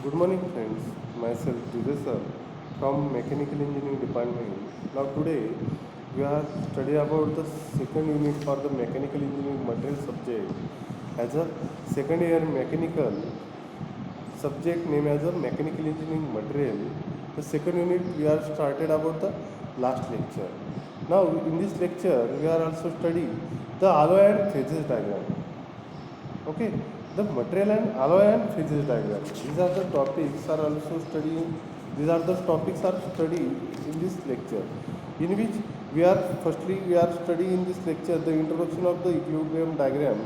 Good morning, friends. Myself, Vijay sir, from Mechanical Engineering Department. Now, today we are studying about the second unit for the Mechanical Engineering Material subject. As a second year mechanical subject name as a Mechanical Engineering Material. The second unit we are started about the last lecture. Now, in this lecture, we are also studying the alloy and phases diagram. Okay, the material and alloy and phases diagram. These are the topics are also studying. These are the topics are studied in this lecture, in which we are studying in this lecture the introduction of the equilibrium diagram,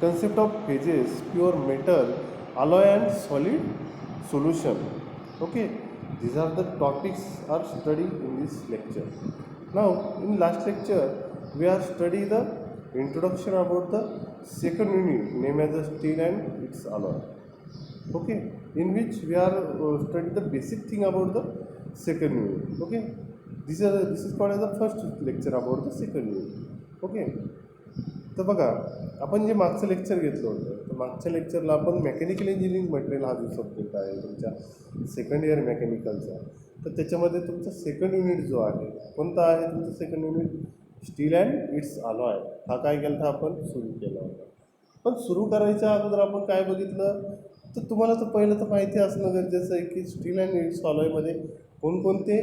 concept of phases, pure metal, alloy and solid solution. Okay, these are the topics are studied in this lecture. Now, in last lecture, we are study the introduction about the second unit named as the steel and its alloy. Okay, in which we are study the basic thing about the second unit. Okay, this is called as the first lecture about the second unit. Okay, तर बघा आपण जे मागचं lecture घेतलं होतं तर मागच्या लेक्चरला आपण मेकॅनिकल इंजिनिअरिंग मटेरियल हा जो सब्जेक्ट आहे तुमच्या सेकंड इयर मेकॅनिकलचा, तर त्याच्यामध्ये तुमचा सेकंड युनिट जो आहे कोणता आहे तुमचं second unit steel and its alloy हा काय केला होता आपण सुरू केला होता. पण सुरू करायच्या अगोदर आपण काय बघितलं तर तुम्हाला तर पहिलं तर माहिती असणं गरजेचं आहे की स्टील अँड इट्स अलॉयमध्ये कोणकोणते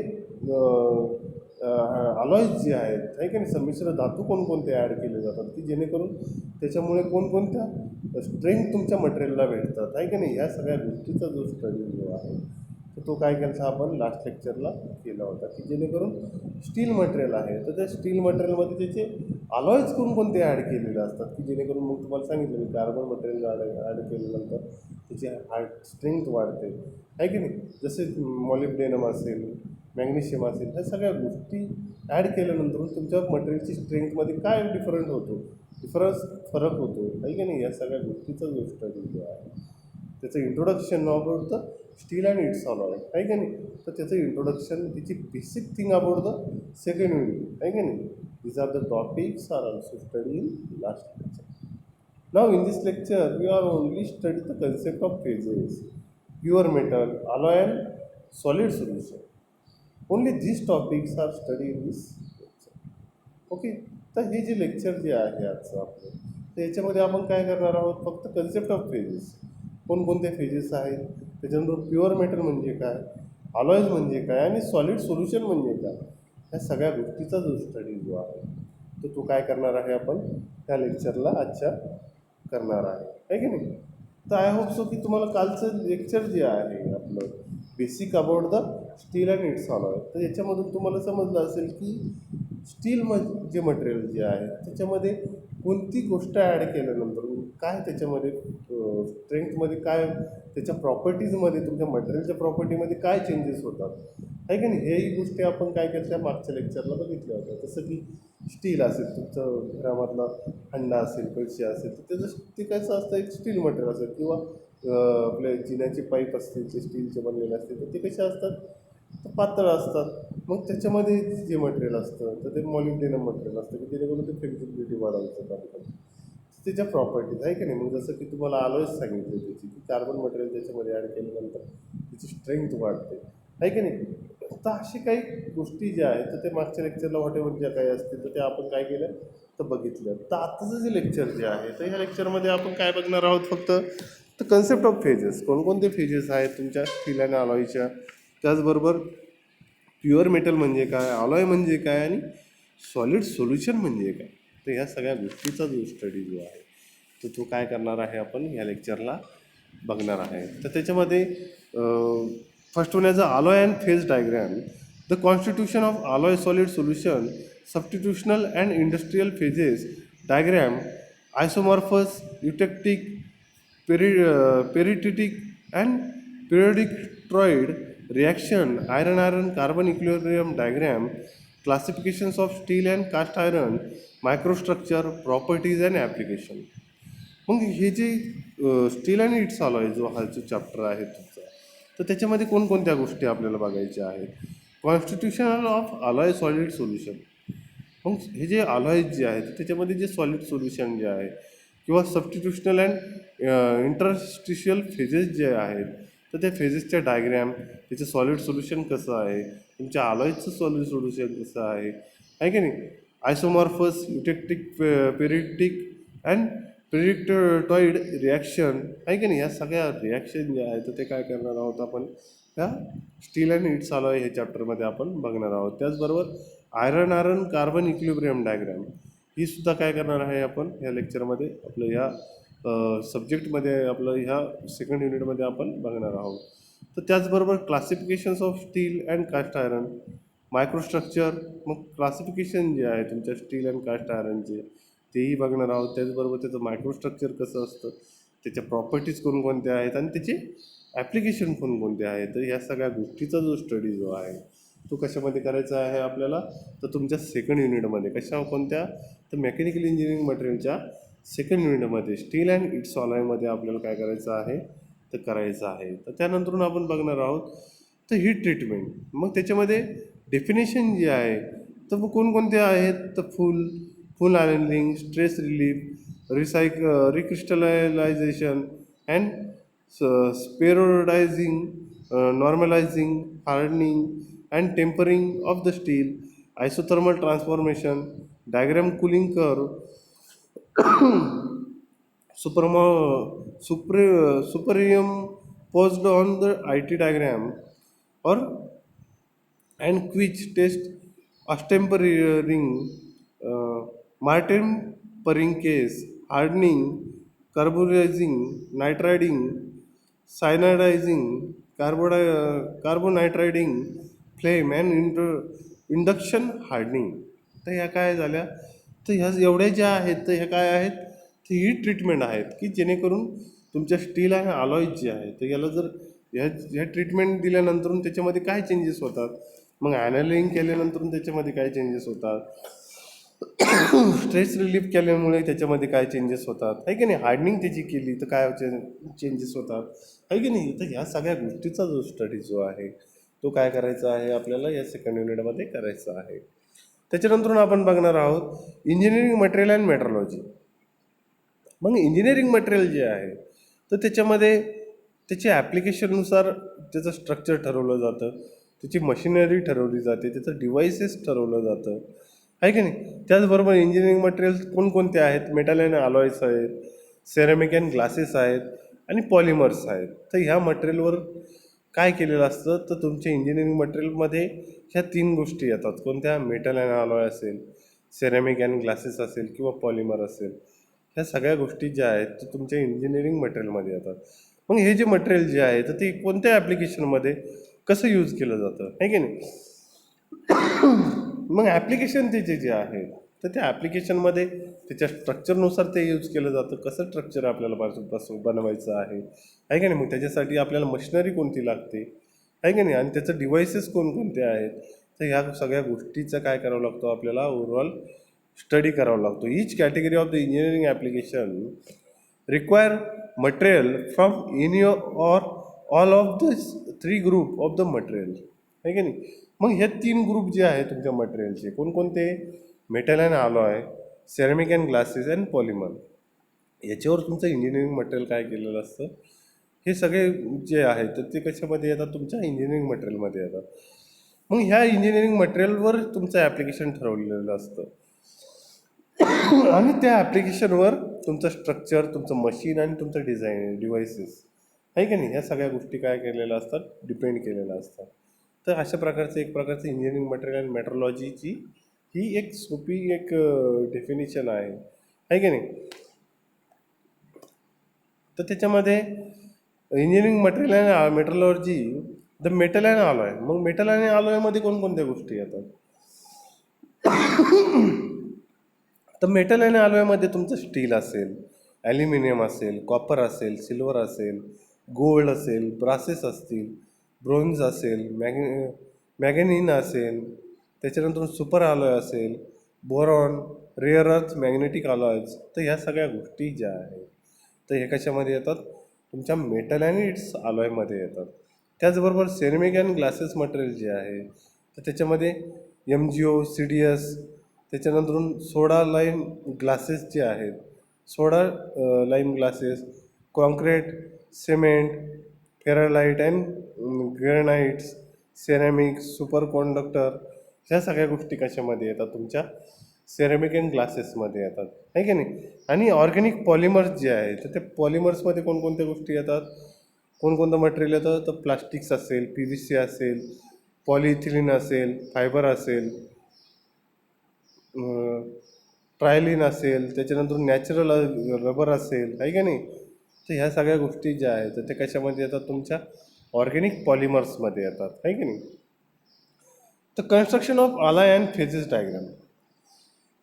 अलॉईज जे आहेत आहे की नाही संमिश्र धातू कोणकोणते ॲड केले जातात की जेणेकरून त्याच्यामुळे कोणकोणत्या स्ट्रेंथ तुमच्या मटेरियलला भेटतात आहे की नाही, ह्या सगळ्या गोष्टीचा जो स्टडी जो आहे तर तो काय केला आपण लास्ट लेक्चरला केला होता की जेणेकरून स्टील मटेरियल आहे तर त्या स्टील मटेरियलमध्ये त्याचे अलॉईज कोणकोणते ॲड केलेले असतात की जेणेकरून मग तुम्हाला सांगितलं मी कार्बन मटेरियल ॲड केल्यानंतर त्याची हार्ट स्ट्रेंथ वाढते आहे की नाही, जसे मॉलिब्डेनम असेल मॅग्नेशियम असेल ह्या सगळ्या गोष्टी ॲड केल्यानंतर तुमच्या मटेरियलची स्ट्रेंथमध्ये काय डिफरंट होतो फरक होतो आहे की नाही, या सगळ्या गोष्टीचा जो स्टडी जो आहे त्याचं introduction about the steel and its alloy आहे की नाही, तर त्याचं इंट्रोडक्शन त्याची basic thing about the second unit आहे की नाही. These are the topics are also study in last lecture. Now in this lecture we are only study the concept of phases, pure metal, alloy and solid solution. Only these topics are study in this lecture. Okay, तर हे जे lecture जे आहे आजचं आपलं तर याच्यामध्ये आपण काय करणार आहोत फक्त कन्सेप्ट ऑफ फेजेस, कोणकोणते फेजेस आहेत, त्याच्यानंतर प्युअर मेटल म्हणजे काय, अलॉईज म्हणजे काय आणि सॉलिड सोल्युशन म्हणजे काय, ह्या सगळ्या गोष्टीचा जो स्टडी जो आहे तर तो काय करणार आहे आपण त्या लेक्चरला आजच्या करणार आहे की नाही. तर आय होप सो की तुम्हाला कालचं लेक्चर जे आहे आपलं basic about the steel and its alloy तर याच्यामधून तुम्हाला समजलं असेल की स्टील जे मटेरियल जे आहे त्याच्यामध्ये कोणती गोष्ट ॲड केल्यानंतर काय त्याच्यामध्ये स्ट्रेंथमध्ये काय त्याच्या प्रॉपर्टीजमध्ये तुमच्या मटेरियलच्या प्रॉपर्टीमध्ये काय चेंजेस होतात आहे की नाही, हेही गोष्टी आपण काय केल्या मागच्या लेक्चरला बघितल्या होत्या. जसं की स्टील असेल तुमचं घरामधला हंडा असेल कळशी असेल तर त्याचं ते कसं असतं एक स्टील मटेरियल असेल किंवा आपले जिन्याचे पाईप असतील ते स्टीलचे बनलेले असतील तर ते कसे असतात तर पातळ असतात. मग त्याच्यामध्ये जे मटेरियल असतं तर ते मॉलिब्डेनम मटेरियल असतं की जेणेकरून ते फ्लेक्झिबिलिटी वाढवायचं काम करतं. त्याच्या प्रॉपर्टीज आहे की नाही, मग जसं की तुम्हाला अलॉयज सांगितले त्याची की कार्बन मटेरियल त्याच्यामध्ये ॲड केल्यानंतर त्याची स्ट्रेंथ वाढते आहे की नाही. तर अशी काही गोष्टी ज्या आहेत तर ते मागच्या लेक्चरला व्हॉटेवर ज्या काही असतील तर ते आपण काय केलं तर बघितलं. तर आत्ताचं जे लेक्चर जे आहे तर ह्या लेक्चरमध्ये आपण काय बघणार आहोत फक्त तर कन्सेप्ट ऑफ फेजेस, कोणकोणते फेजेस आहेत तुमच्या स्टील आणि अलॉयच्या, त्याचबरोबर प्युअर मेटल म्हणजे काय, अलॉय म्हणजे काय आणि सॉलिड सोल्युशन म्हणजे काय, तर ह्या सगळ्या गोष्टीचा जो स्टडी जो आहे तर तो काय करणार आहे आपण ह्या लेक्चरला बघणार आहे. तर त्याच्यामध्ये first one as a alloy and phase diagram, the constitution of alloy solid solution, substitutional and industrial phases diagram, isomorphous, eutectic, periodic and periodic toroid reaction, iron iron carbon equilibrium diagram, classifications of steel and cast iron, microstructure, properties and application. मग हे जे steel आणि it's alloy जो हा जो chapter आहे तुमचा तर त्याच्यामध्ये कोणकोणत्या गोष्टी आपल्याला बघायच्या आहेत. Constitution of alloy solid solution, मग हे जे अलॉईज जे आहेत त्याच्यामध्ये जे सॉलिड सोल्युशन जे आहे किंवा सबस्टिट्यूशनल अँड इंटरस्टिशियल फेजेस जे आहेत तर त्या फेजेसच्या डायग्रॅम, त्याचं सॉलिड सोल्युशन कसं आहे, तुमच्या अलॉयचं सॉलिड सोल्युशन कसं आहे की नाही, आयसोमॉर्फस युटेक्टिक पेरिटिक अँड पेरिक्टॉइड रिॲक्शन आहे की नाही, या सगळ्या रिॲक्शन ज्या आहेत तर ते काय करणार आहोत आपण ह्या स्टील अँड इट्स अलॉय हे चॅप्टरमध्ये आपण बघणार आहोत. त्याचबरोबर iron iron carbon equilibrium diagram ही सुद्धा काय करणार आहे आपण ह्या लेक्चरमध्ये आपलं ह्या सब्जेक्टमध्ये आपलं ह्या सेकंड युनिटमध्ये आपण बघणार आहोत. तर त्याचबरोबर classifications of steel and cast iron, microstructure, मग क्लासिफिकेशन जे आहे तुमच्या स्टील अँड कास्ट आयरनचे तेही बघणार आहोत. त्याचबरोबर त्याचं मायक्रोस्ट्रक्चर कसं असतं, त्याच्या प्रॉपर्टीज कोणकोणत्या आहेत आणि त्याचे ॲप्लिकेशन कोणकोणते आहेत, तर ह्या सगळ्या गोष्टीचा जो स्टडी जो आहे तो कशामध्ये करायचा आहे आपल्याला, तर तुमच्या सेकंड युनिटमध्ये कोणत्या, तर मेकॅनिकल इंजिनिअरिंग मटेरियलच्या सेकंड युनिटमध्ये स्टील अँड इट्स अलॉयमध्ये आपल्याला काय करायचं आहे तर करायचं आहे. तर त्यानंतरून आपण बघणार आहोत तर हीट ट्रीटमेंट, मग त्याच्यामध्ये डेफिनेशन जे आहे तर मग कोणकोणते आहेत, तर full annealing, stress relief, recrystallization and spheroidizing, normalizing, hardening and tempering of the steel, isothermal transformation, diagram cooling curve, superimposed on the IT diagram, or and which test astempering, Martin Pering case, hardening, carburizing, nitriding, cyanidizing, carbonitriding, flame and induction hardening. तर ह्या काय झाल्या, तर ह्या एवढ्या ज्या आहेत तर ह्या काय आहेत, तर ही ट्रीटमेंट आहेत की जेणेकरून तुमच्या स्टील आणि अलॉईज जे आहे तर याला जर ह्या ट्रीटमेंट दिल्यानंतर त्याच्यामध्ये काय चेंजेस होतात, मग ॲनालिंग केल्यानंतर त्याच्यामध्ये काय चेंजेस होतात, स्ट्रेस रिलीफ केल्यामुळे त्याच्यामध्ये काय चेंजेस होतात आहे की नाही, हार्डनिंग त्याची केली तर काय चेंजेस होतात आहे की नाही. तर ह्या सगळ्या गोष्टीचा जो स्टडी जो आहे तो काय करायचा आहे आपल्याला या सेकंड युनिटमध्ये करायचा आहे. त्याच्यानंतर आपण बघणार आहोत इंजिनिअरिंग मटेरियल अँड मेट्रोलॉजी. मग इंजिनिअरिंग मटेरियल जे आहे तर त्याच्यामध्ये त्याच्या ॲप्लिकेशननुसार त्याचं स्ट्रक्चर ठरवलं जातं, त्याची मशिनरी ठरवली जाते, त्याचं डिव्हायसेस ठरवलं जातं आहे की नाही. त्याचबरोबर इंजिनिअरिंग मटेरियल्स कोणकोणते आहेत, मेटल अँड अलॉयस आहेत, सेरामिक अँड ग्लासेस आहेत आणि पॉलिमर्स आहेत. तर ह्या मटेरियलवर काय केलेलं असतं, तर तुमच्या इंजिनिअरिंग मटेरियलमध्ये ह्या 3 गोष्टी येतात. कोणत्या, मेटल अँड अलॉय असेल, सेरामिक अँड ग्लासेस असेल किंवा पॉलिमर असेल, ह्या सगळ्या गोष्टी ज्या आहेत तर तुमच्या इंजिनिअरिंग मटेरियलमध्ये येतात. मग हे जे मटेरियल जे आहे तर ते कोणत्या ॲप्लिकेशनमध्ये कसं यूज केलं जातं आहे की नाही. मग ॲप्लिकेशन त्याचे जे आहे तर त्या ॲप्लिकेशनमध्ये त्याच्या स्ट्रक्चरनुसार ते यूज केलं जातं, कसं स्ट्रक्चर आपल्याला बनवायचं आहे की नाही. मग त्याच्यासाठी आपल्याला मशिनरी कोणती लागते आहे की नाही, आणि त्याचं डिव्हायसेस कोणकोणते आहेत, तर ह्या सगळ्या गोष्टीचं काय करावं लागतो आपल्याला ओव्हरऑल स्टडी करावा लागतो. Each category of the engineering application require material from any or all of the 3 group of the material आहे की नाही. मग हे 3 ग्रुप जे आहे तुमच्या मटेरियलचे कोणकोणते, metal and alloy, ceramic and glasses and polymer, याच्यावर तुमचं इंजिनिअरिंग मटेरियल काय केलेलं असतं. हे सगळे जे आहेत तर ते कशामध्ये येतात, तुमच्या इंजिनिअरिंग मटेरियलमध्ये येतात. मग ह्या इंजिनिअरिंग मटेरियलवर तुमचं ॲप्लिकेशन ठरवलेलं असतं आणि त्या ॲप्लिकेशनवर तुमचं स्ट्रक्चर, तुमचं मशीन आणि तुमचं डिव्हायसेस आहे की नाही, ह्या सगळ्या गोष्टी काय केलेल्या असतात, डिपेंड केलेल्या असतात. तर अशा प्रकारचं एक प्रकारचं इंजिनिअरिंग मटेरियल अँड मेट्रोलॉजीची ही एक सोपी एक डेफिनेशन आहे की नाही. तर त्याच्यामध्ये engineering material and metrology, the metal and alloy. मग मेटल आणि अलॉयमध्ये कोणकोणत्या गोष्टी येतात, तर मेटल आणि अलॉयमध्ये तुमचं स्टील असेल, ॲल्युमिनियम असेल, कॉपर असेल, सिल्वर असेल, गोल्ड असेल, ब्रासेस असतील, ब्रोन्झ असेल, मॅगनीन असेल, त्याच्यानंतर सुपर अलॉय असेल, बोरॉन, रेअर अर्थ मॅग्नेटिक अलॉयज. तर ह्या सगळ्या गोष्टी ज्या आहेत तर हे कशामध्ये येतात, तुमच्या मेटल आणि इट्स अलॉयमध्ये येतात. त्याचबरोबर सेरेमिक अँड ग्लासेस मटेरियल जे आहे तर त्याच्यामध्ये MgO, CDS, त्याच्यानंतर सोडा लाईम ग्लासेस जे आहेत, soda lime glasses, concrete, cement, ferrite and granites, ceramic, superconductor, ह्या सगळ्या गोष्टी कशामध्ये येतात तुमच्या सेरॅमिक अँड ग्लासेसमध्ये येतात, आहे की नाही. आणि ऑर्गॅनिक पॉलिमर्स जे आहे तर ते पॉलिमर्समध्ये कोणकोणत्या गोष्टी येतात, कोणकोणतं मटेरियल येतं, तर प्लास्टिक्स असेल, PVC असेल, पॉलिइथिलीन असेल, फायबर असेल, ट्रायलिन असेल, त्याच्यानंतर नॅचरल रबर असेल, आहे का नाही. तर ह्या सगळ्या गोष्टी ज्या आहेत तर ते कशामध्ये येतात तुमच्या ऑर्गॅनिक पॉलिमर्समध्ये येतात, आहे की नाही. तर construction of alloy and phases diagram.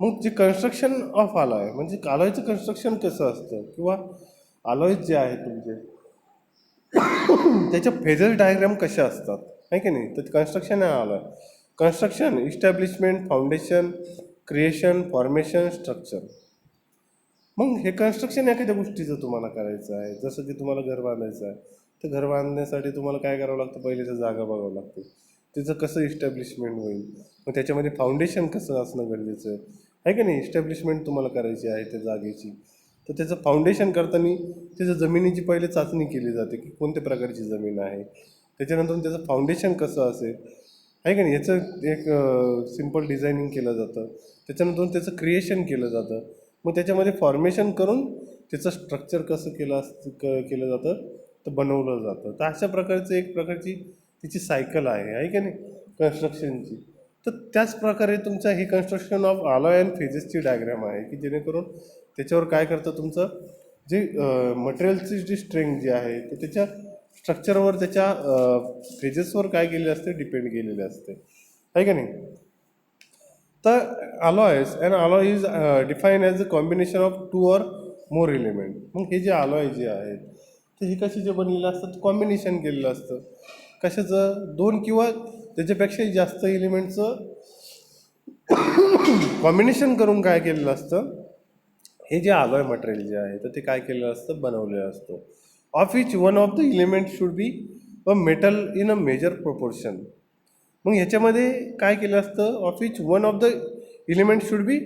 मग जे कन्स्ट्रक्शन ऑफ अलॉय म्हणजे अलॉयचं कन्स्ट्रक्शन कसं असतं किंवा अलॉयज जे आहेत तुमचे त्याच्या फेजेस डायग्राम कशा असतात, आहे की नाही. तर कन्स्ट्रक्शन आहे alloy. Construction, establishment, foundation, creation, formation, structure. मग हे कन्स्ट्रक्शन एखाद्या गोष्टीचं तुम्हाला करायचं आहे, जसं की तुम्हाला घर बांधायचं आहे, तर घर बांधण्यासाठी तुम्हाला काय करावं लागतं, पहिले तर जागा बघावं लागते, त्याचं कसं इस्टॅब्लिशमेंट होईल, मग त्याच्यामध्ये फाउंडेशन कसं असणं गरजेचं आहे की नाही. इस्टॅब्लिशमेंट तुम्हाला करायची आहे त्या जागेची, तर त्याचं फाउंडेशन करताना त्याच्या जमिनीची पहिले चाचणी केली जाते की कोणत्या प्रकारची जमीन आहे, त्याच्यानंतर त्याचं फाउंडेशन कसं असेल, आहे का नाही. याचं एक सिम्पल डिझायनिंग केलं जातं, त्याच्यानंतर त्याचं क्रिएशन केलं जातं, मग त्याच्यामध्ये फॉर्मेशन करून त्याचं स्ट्रक्चर कसं केलं जातं, तर बनवलं जातं. तर अशा प्रकारचं एक प्रकारची तिची सायकल आहे की नाही कन्स्ट्रक्शनची. तर त्याच प्रकारे तुमचं हे कन्स्ट्रक्शन ऑफ अलॉय अँड फेजेसची डायग्राम आहे की जेणेकरून त्याच्यावर काय करतं तुमचं जे मटेरियलची जी स्ट्रेंथ जी आहे ते त्याच्या स्ट्रक्चरवर त्याच्या फेजेसवर काय केलेले असते डिपेंड केलेले असते, आहे का नाही. तर alloys and alloy is define as a combination of to or more element. मग हे जे अलॉय जे आहेत तर हे कशाचे बनलेलं असतं, कॉम्बिनेशन केलेलं असतं. कशाचं, दोन किंवा त्याच्यापेक्षाही जास्त एलिमेंटचं कॉम्बिनेशन करून काय केलेलं असतं, हे जे अलॉय मटेरियल जे आहे तर ते काय केलेलं असतं, बनवलेलं असतं. Of each one of the element should be a metal in a major proportion. मग ह्याच्यामध्ये काय केलं असतं, of each one of the element should be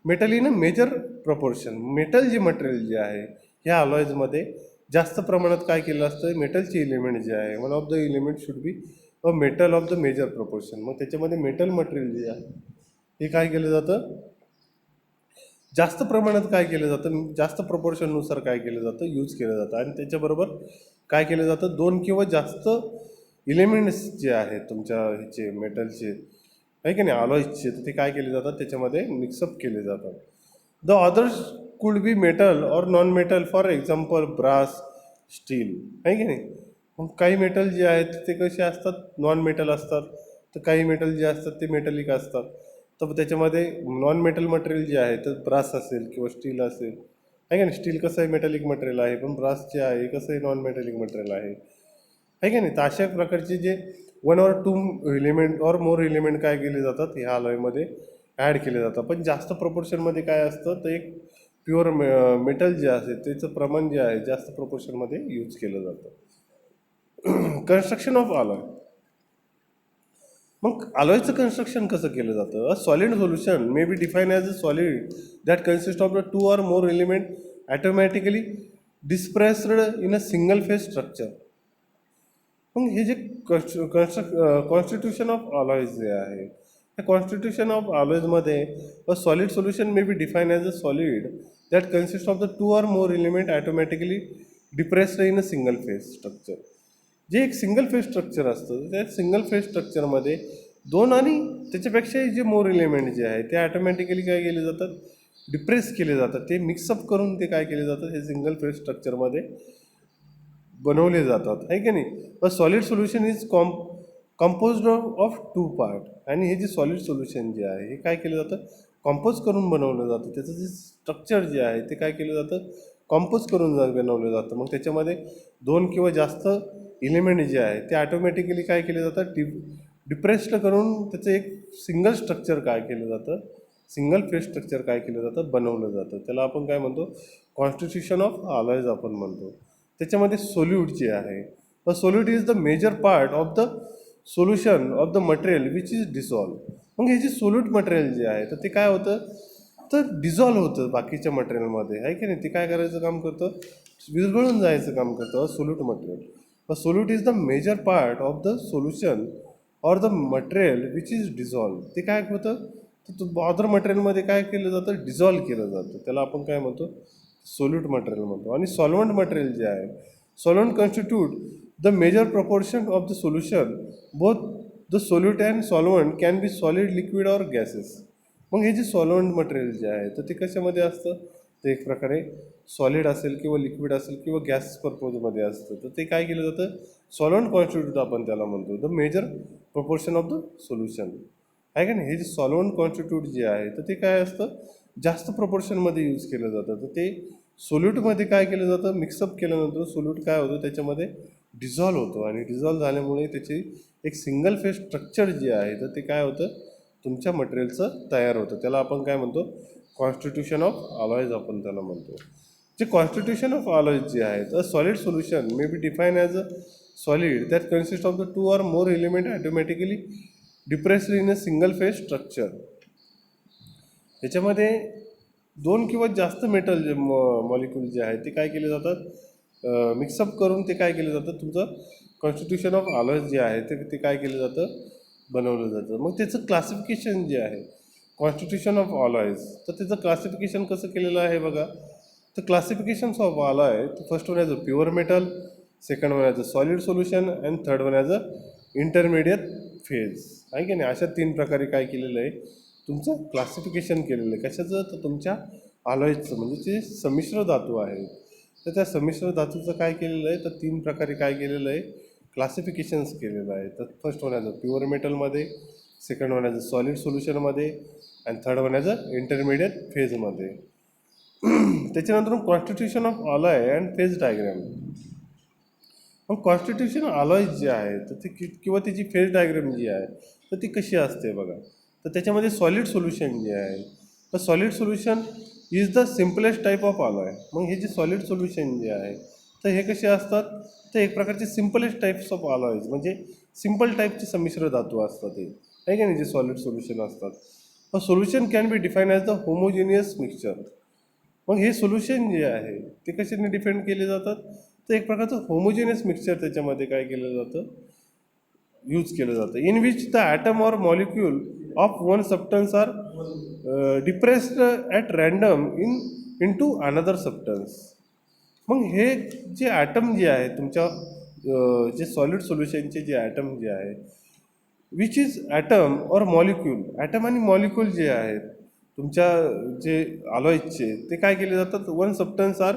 metal in a major proportion. Metal जे मटेरियल जे आहे ह्या अलॉयजमध्ये जास्त प्रमाणात काय केलं असतं, मेटलचे एलिमेंट जे आहे one of the element should be a metal of the major proportion. मग त्याच्यामध्ये मेटल मटेरियल जे आहे हे काय केलं जातं, जास्त प्रमाणात काय केलं जातं, जास्त प्रपोर्शननुसार काय केलं जातं, यूज केलं जातं. आणि त्याच्याबरोबर काय केलं जातं, दोन किंवा जास्त इलिमेंट्स जे आहेत तुमच्या ह्याचे मेटलचे, आहे की नाही, अलॉयजचे, तर ते काय केले जातात त्याच्यामध्ये मिक्सअप केले जातात. The others could be metal और non metal, for example brass, steel, आहे की नाही. मग काही मेटल जे आहेत ते कसे असतात, नॉन मेटल असतात, तर काही मेटल जे असतात ते मेटलिक असतात. तर त्याच्यामध्ये नॉन मेटल मटेरियल जे आहे तर ब्रास असेल किंवा स्टील असेल, आहे का नाही. स्टील कसं आहे मेटलिक मटेरियल आहे, पण ब्रास जे आहे कसं आहे नॉन मेटलिक मटेरियल आहे का नाही. तर अशा प्रकारचे जे one or two element or more element काय केले जातात ह्या अलॉयमध्ये ॲड केले जातात. पण जास्त प्रपोर्शनमध्ये काय असतं, तर एक प्युअर मेटल जे असेल त्याचं प्रमाण जे आहे जास्त प्रपोर्शनमध्ये यूज केलं जातं. Construction of alloy. मग अलॉयचं कन्स्ट्रक्शन कसं केलं जातं, a solid solution may be define as a solid that consist of the two or more element automatically dispersed in a single phase structure. मग हे जे कॉन्स्टिट्यूशन ऑफ अलॉयज जे आहे त्या कॉन्स्टिट्यूशन ऑफ अलॉयजमध्ये a solid solution may be define as a solid that consist of the two or more element automatically dispersed in a single phase structure. जे एक single phase structure असतं त्या single phase स्ट्रक्चरमध्ये दोन आणि त्याच्यापेक्षाही जे मोर एलिमेंट जे आहे ते ॲटोमॅटिकली काय केले जातात, डिप्रेस केले जातात. ते मिक्सअप करून ते काय केले जातात, हे सिंगल फेज स्ट्रक्चरमध्ये बनवले जातात, आहे की नाही. A solid solution is composed of two part. आणि हे जे सॉलिड सोल्युशन जे आहे हे काय केलं जातं, कॉम्पोज करून बनवलं जातं. त्याचं जे स्ट्रक्चर जे आहे ते काय केलं जातं, कॉम्पोज करून बनवलं जातं. मग त्याच्यामध्ये दोन किंवा जास्त एलिमेंट जे आहे ते ऑटोमॅटिकली काय केले जातात, डिप्रेस्ड करून त्याचं एक सिंगल स्ट्रक्चर काय केलं जातं, सिंगल फेज स्ट्रक्चर काय केलं जातं, बनवलं जातं. त्याला आपण काय म्हणतो, कॉन्स्टिट्यूशन ऑफ अलॉयज आपण म्हणतो. त्याच्यामध्ये सोल्यूट जे आहे, the solute is the major part of the solution of the material which is dissolve. मग हे जे सोल्यूट मटेरियल जे आहे तर ते काय होतं, तर डिझॉल्व होतं बाकीच्या मटेरियलमध्ये, आहे की नाही. ते काय करायचं काम करतं, विरघळून जायचं काम करतं solute material. A solute is the major part of the solution or the material which is dissolve. ते काय होतं, तर अदर मटेरियलमध्ये काय केलं जातं, डिझॉल्व केलं जातं. त्याला आपण काय म्हणतो, सोल्यूट मटेरियल म्हणतो. आणि सॉल्वंट मटेरियल जे आहे, solvent constitute the major proportion of the solution. Both the solute and solvent can be solid, liquid or gases. मग हे जे सॉल्वंट मटेरियल जे आहे तर ते कशामध्ये असतं, ते एक प्रकारे सॉलिड असेल किंवा लिक्विड असेल किंवा गॅस पर्पजमध्ये असतं. तर ते काय केलं जातं, सॉल्वंट कॉन्स्टिट्यूट आपण त्याला म्हणतो, the major proportion of the solution. आहे का नाही. हे जे सॉल्वंट कॉन्स्टिट्यूट जे आहे तर ते काय असतं, जास्त प्रपोर्शनमध्ये यूज केलं जातं. तर ते सोल्यूटमध्ये काय केलं जातं, मिक्सअप केल्यानंतर सोल्यूट काय होतं, त्याच्यामध्ये डिझॉल्व होतो. आणि डिझॉल्व झाल्यामुळे त्याची एक सिंगल फेज स्ट्रक्चर जे आहे तर ते काय होतं, तुमच्या मटेरियलचं तयार होतं. त्याला आपण काय म्हणतो, कॉन्स्टिट्यूशन ऑफ अलॉयज आपण त्याला म्हणतो. जे कॉन्स्टिट्यूशन ऑफ अलॉयज जे आहेत, अ solid solution may be define as a solid that consist of the two or more element automatically depressed in a single phase structure. त्याच्यामध्ये दोन किंवा जास्त मेटल जे मॉलिक्यूल जे आहेत ते काय केले जातात, मिक्सअप करून ते काय केलं जातं, तुमचं कॉन्स्टिट्यूशन ऑफ अलॉयज जे आहे ते काय केलं जातं, बनवलं जातं. मग त्याचं क्लासिफिकेशन जे आहे, कॉन्स्टिट्यूशन ऑफ अलॉयज, तर त्याचं क्लासिफिकेशन कसं केलेलं आहे बघा. तर क्लासिफिकेशन्स of alloy, first one as a pure metal, second one as a solid solution and third one as a intermediate phase. आहे की नाही. अशा 3 प्रकारे काय केलेलं आहे, तुमचं क्लासिफिकेशन केलेलं आहे. कशाचं, तर तुमच्या अलॉयजचं, म्हणजे जे संमिश्र धातू आहे तर त्या संमिश्र धातूचं काय केलेलं आहे, तर 3 प्रकारे काय केलेलं आहे, क्लासिफिकेशन्स केलेलं आहे. तर first one as a pure मेटलमध्ये, second one as a solid सोल्युशनमध्ये and third one as a intermediate फेजमध्ये. त्याच्यानंतर constitution of alloy and phase diagram. मग कॉन्स्टिट्यूशन अलॉयज जे आहे तर ते किंवा त्याची फेज डायग्राम जी आहे तर ती कशी असते बघा. तर त्याच्यामध्ये सॉलिड सोल्युशन जे आहे, तर solid solution is the simplest type of alloy. मग हे जे सॉलिड सोल्युशन जे आहे तर हे कसे असतात, तर एक प्रकारचे सिम्पलेस्ट टाईप्स ऑफ अलॉयज, म्हणजे सिम्पल टाईपचे संमिश्र धातू असतात ते, आहे का नाही, जे सॉलिड सोल्युशन असतात. A solution can be define as the homogeneous mixture. मग हे सोल्युशन जे आहे ते कशाने डिफाईन केले जातात, तर एक प्रकारचं होमोजिनियस मिक्सचर त्याच्यामध्ये काय केलं जातं, यूज केलं जातं. In which the atom or molecule of one substance are depressed at random into another substance. मग हे जे ॲटम जे आहे तुमच्या जे सॉलिड सोल्युशनचे जे ॲटम जे आहे, which is atom or molecule, atom आणि मॉलिक्यूल जे आहेत तुमच्या जे अलॉयजचे, ते काय केले जातात, one substance are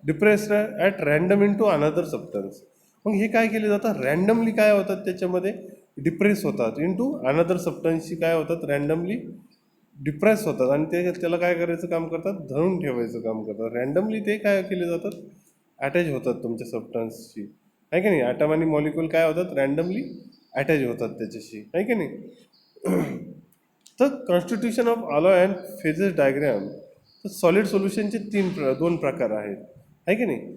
depressed at random into another substance. मग हे काय केले जातात, रँडमली काय होतात त्याच्यामध्ये डिप्रेस होतात इन टू अनदर सबस्टन्सशी काय होतात, रँडमली डिप्रेस होतात. आणि ते त्याला काय करायचं काम करतात, धरून ठेवायचं काम करतात. रँडमली ते काय केले जातात, अटॅच होतात तुमच्या सबस्टन्सशी, आहे की नाही. ॲटम आणि मॉलिक्यूल काय होतात, रँडमली अटॅच होतात त्याच्याशी, आहे की नाही. तर constitution of alloy and phases diagram, तर सॉलिड सोल्युशनचे 2 प्रकार आहेत, आहे की नाही.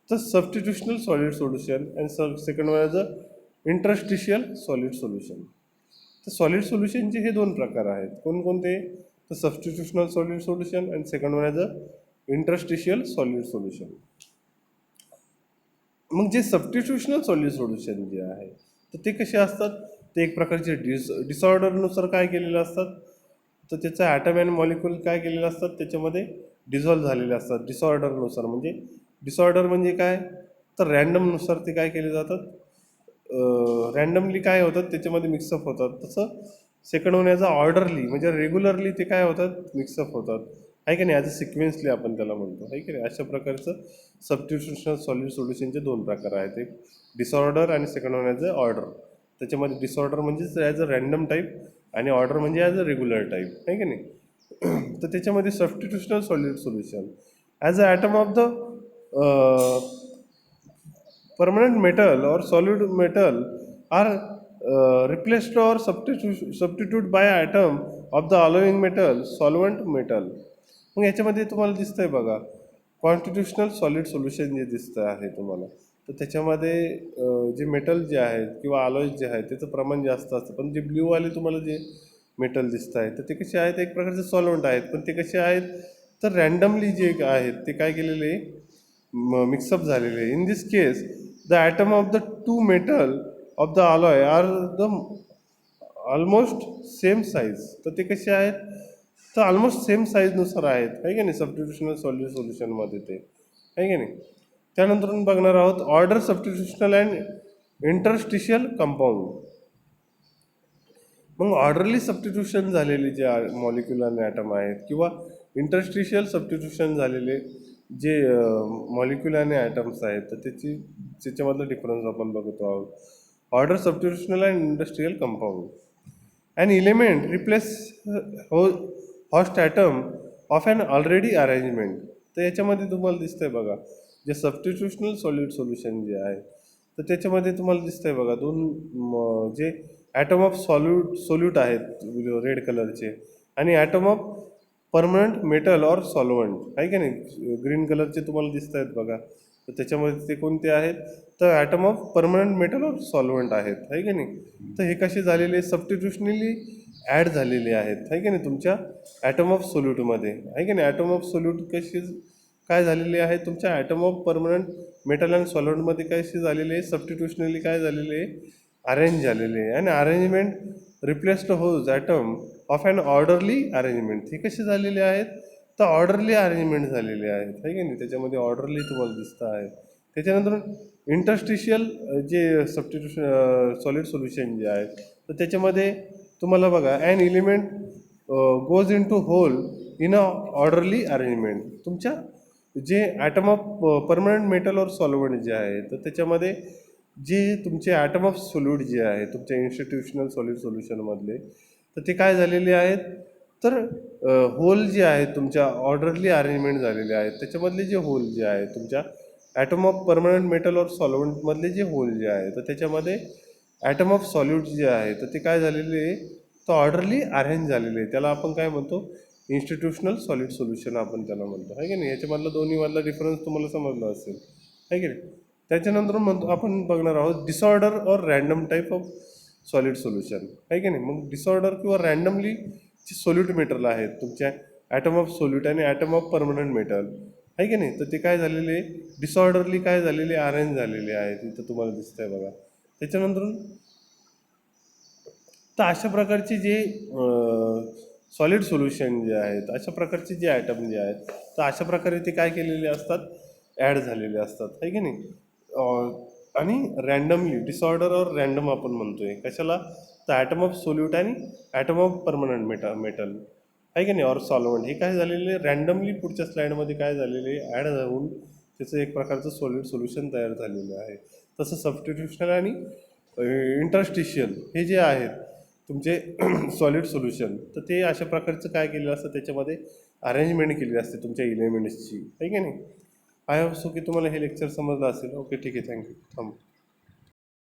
तर substitutional solid solution and second one as a interstitial solid solution. तर सॉलिड सोल्युशनचे हे 2 प्रकार आहेत. कोणकोणते, तर substitutional solid solution and second one as a interstitial solid solution. मग जे सबस्टिट्युशनल सॉलिड सोल्युशन जे आहे तर ते कसे असतात, ते एक प्रकारचे डिसऑर्डरनुसार काय केलेले असतात, तर त्याचं ॲटम अँड मॉलिक्यूल काय केलेले असतात, त्याच्यामध्ये डिझॉल्व झालेले असतात डिसऑर्डरनुसार. म्हणजे डिसऑर्डर म्हणजे काय, तर रँडमनुसार ते काय केले जातात, रँडमली काय होतात त्याच्यामध्ये मिक्सअप होतात. तसं सेकंड वन ॲज अ ऑर्डरली, म्हणजे रेग्युलरली ते काय होतात, मिक्सअप होतात, आहे की नाही, ॲज अ सिक्वेन्सली आपण त्याला म्हणतो, आहे की नाही. अशा प्रकारचं सबस्टिट्युशनल सॉलिड सोल्युशनचे 2 प्रकार आहेत, एक डिसऑर्डर आणि second one as a order. त्याच्यामध्ये डिसऑर्डर म्हणजे ॲज अ रँडम टाईप आणि ऑर्डर म्हणजे ॲज अ रेग्युलर टाईप, आहे की नाही. तर त्याच्यामध्ये substitutional solid solution as a atom of the permanent metal or solid metal are replaced or substitute by atom of the alloying metal solvent metal. मग याच्यामध्ये तुम्हाला दिसतंय बघा, कॉन्स्टिट्युशनल सॉलिड सोल्युशन जे दिसतं आहे तुम्हाला, तर त्याच्यामध्ये जे मेटल जे आहेत किंवा अलॉयज जे आहेत त्याचं प्रमाण जास्त असतं. पण जे ब्ल्यूवाले तुम्हाला जे मेटल दिसत आहेत तर ते कसे आहेत, एक प्रकारचे सॉल्वंट आहेत, पण ते कसे आहेत, तर रँडमली जे आहेत ते काय केलेले मिक्सअप झालेले. In this case the atom of the two metal of the alloy are the almost same size. तर ते कसे आहेत, तर ऑलमोस्ट सेम साईजनुसार आहेत, आहे की नाही, सबस्टिट्यूशनल सोल्युशनमध्ये ते, आहे की नाही. त्यानंतर बघणार आहोत order substitutional and interstitial compound. मग ऑर्डरली सबस्टिट्यूशन झालेले जे मॉलिक्युल आणि ॲटम आहेत किंवा इंटरस्टिशियल सबस्टिट्यूशन झालेले जे मॉलिक्युल आणि ॲटम्स आहेत, तर त्याच्यामधलं डिफरन्स आपण बघतो आहोत. Order substitutional and industrial compound. An element replace host atom of an already arrangement. तर याच्यामध्ये तुम्हाला दिसतंय बघा, जे सबस्टिट्यूशनल सॉलिड सोल्युशन जे आहे, तर त्याच्यामध्ये तुम्हाला दिसतंय बघा जे ॲटम ऑफ सोल्यूट आहेत रेड कलरचे आणि atom of permanent metal or solvent, आहे की नाही, ग्रीन कलरचे तुम्हाला दिसत आहेत बघा. तर त्याच्यामध्ये ते कोणते आहेत, तर atom of permanent metal or solvent आहेत, आहे की नाही. तर हे कसे झालेले, सबस्टिट्यूशनली ॲड झालेले आहेत, आहे की नाही, तुमच्या ॲटम ऑफ सोल्यूटमध्ये, आहे की नाही. ॲटम ऑफ सोल्यूट कशी काय झालेले आहे, तुमच्या atom of permanent metal and सॉल्वंटमध्ये कसे झालेले आहे, सबस्टिट्यूशनली काय झालेले आहे, अरेंज झालेले आहे. आणि arrangement replaced whose atom of an orderly arrangement. हे कसे झालेले आहेत, तर ऑर्डरली अरेंजमेंट झालेले आहेत, आहे की नाही. त्याच्यामध्ये ऑर्डरली तुम्हाला दिसतं आहे. त्याच्यानंतर इंटरस्टिशियल जे सबस्टिट्यूशन सॉलिड सोल्युशन जे आहे, तर त्याच्यामध्ये तुम्हाला बघा an element goes into hole in a orderly arrangement. तुमच्या जे atom of permanent metal or solvent जे आहे, तर त्याच्यामध्ये जे तुमचे ॲटम ऑफ सोल्यूट जे आहे तुमच्या इन्स्टिट्यूशनल सॉलिड सोल्युशनमधले, तर ते काय झालेले आहेत, तर होल जे आहेत तुमच्या ऑर्डरली अरेंजमेंट झालेले आहेत. त्याच्यामधले जे होल जे आहे तुमच्या atom of permanent metal or सॉल्वंटमधले जे होल जे आहे, तर त्याच्यामध्ये ॲटम ऑफ सॉल्यूट जे आहे, तर ते काय झालेले आहे, तर ऑर्डरली अरेंज झालेले आहे. त्याला आपण काय म्हणतो, इन्स्टिट्यूशनल सॉलिड सोल्युशन आपण त्याला म्हणतो, आहे की नाही. याच्यामधला दोन्हीमधला डिफरन्स तुम्हाला समजला असेल, आहे की नाही. त्याच्यानंतर म्हणतो आपण बघणार आहोत डिसऑर्डर और random type of solid solution, आहे की नाही. मग डिसऑर्डर किंवा रँडमली जे सोल्यूट मेटल आहेत तुमच्या ॲटम ऑफ सोल्यूट आणि ॲटम ऑफ परमनंट मेटल, आहे की नाही, तर ते काय झालेले डिसऑर्डरली काय झालेले अरेंज झालेले आहेत, इथं तुम्हाला दिसतंय बघा. त्याच्यानंतर तर अशा प्रकारचे जे सॉलिड सोल्युशन जे आहेत, अशा प्रकारचे जे ॲटम जे आहेत, तर अशा प्रकारे ते काय केलेले असतात, ॲड झालेले असतात, आहे की नाही. आणि रँडमली डिसऑर्डर और रँडम आपण म्हणतोय कशाला, तर ॲटम ऑफ सोल्यूट आणि ॲटम ऑफ परमनंट मेटल, आहे की नाही, ऑर सॉल्वंट. हे काय झालेले रँडमली पुढच्या स्लाईडमध्ये काय झालेले ॲड होऊन त्याचं एक प्रकारचं सॉलिड सोल्युशन तयार झालेलं आहे. तसं सबस्टिट्यूशनल आणि इंटरस्टिशियल हे जे आहेत तुमचे सॉलिड सोल्युशन, तर ते अशा प्रकारचं काय केलेलं असतं, त्याच्यामध्ये अरेंजमेंट केलेली असते तुमच्या एलिमेंट्सची, आहे की नाही. आय होप सो की तुम्हाला हे लेक्चर समजलं असेल. ओके, ठीक आहे, थँक्यू. थांब.